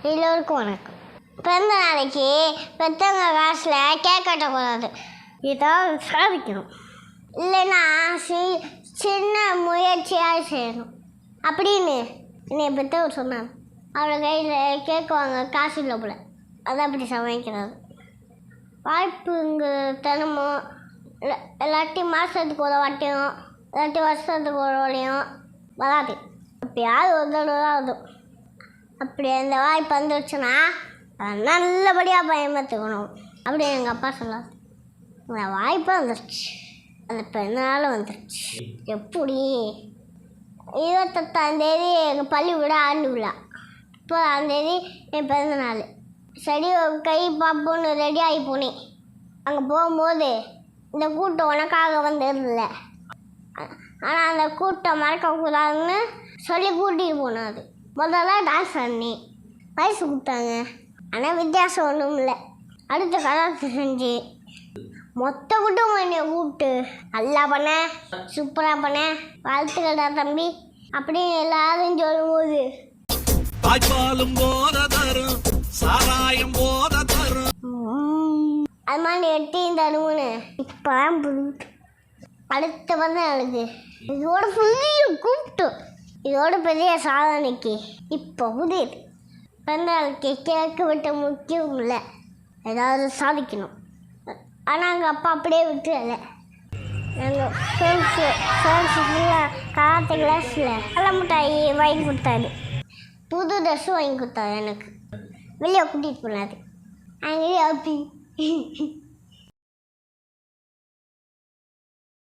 எல்லோருக்கும் வணக்கம். பிறந்த நாளைக்கு பெற்றவங்க காசில் கேக் கட்டக்கூடாது, ஏதாவது சாதிக்கணும், இல்லைன்னா சின்ன முயற்சியாக செய்யணும் அப்படின்னு என்னை பெற்றவர் சொன்னார். அவரோட கையில் கேக் வாங்க காசு இல்லை போல, அதை அப்படி சமைக்கிறது. வாய்ப்புங்க தினமும் இல்லாட்டி மாதத்துக்கு ஒரு வாட்டியும் இல்லாட்டி வருஷத்துக்கு ஒரு வாட்டியும் வராது, எப்பயாவது ஒரு தடவை தான் வரும். அப்படி அந்த வாய்ப்பு வந்துடுச்சுன்னா நல்லபடியாக பயன்படுத்திக்கணும் அப்படின்னு எங்கள் அப்பா சொன்னார். அந்த வாய்ப்பு வந்துடுச்சு, அந்த பிறந்தநாள் வந்துடுச்சு. எப்படி 28ஆந்தேதி எங்கள் பள்ளிக்கூட ஆண்டு விழா, 30ஆந்தேதி என் பிறந்தநாள். சரி கை பார்ப்போன்னு ரெடி ஆகி போனேன். அங்கே போகும்போது இந்த கூட்டம் உனக்காக வந்ததில்ல, ஆனால் அந்த கூட்டம் மறக்கக்கூடாதுன்னு சொல்லி கூட்டிகிட்டு போனாது. முதல்ல டான்ஸ் ஆடினேன், பரிசு கொடுத்தாங்க, ஆனால் வித்தியாசம் ஒன்றும் இல்லை. அடுத்த கலாச்சாரம் செஞ்சு மொத்த கூட்டம் என்னை கூப்பிட்டு நல்லா பண்ண, சூப்பராக பண்ண, வாழ்த்துக்கடா தம்பி அப்படின்னு எல்லாரும் சொல்லும்போது அது மாதிரி எட்டையும் தருமுன்னு இப்போதான் புரியுது. அடுத்த வந்து எனக்கு இதோட புதிய கூப்பிட்டு இதோட பெரிய சாதனைக்கு இப்போ புதியது. பிறந்த நாளைக்கு கேட்க விட்ட முக்கியம் இல்லை, ஏதாவது சாதிக்கணும். ஆனால் எங்கள் அப்பா அப்படியே விட்டுல. எங்கள் ஃப்ரெண்ட்ஸுக்குள்ள கராத்தே கிளாஸில் நல்ல மிட்டாய் வாங்கி கொடுத்தாரு, புது ட்ரெஸ்ஸும் வாங்கி கொடுத்தாரு, எனக்கு வெளியே கூட்டிகிட்டு போனார். அங்கேயே அப்படி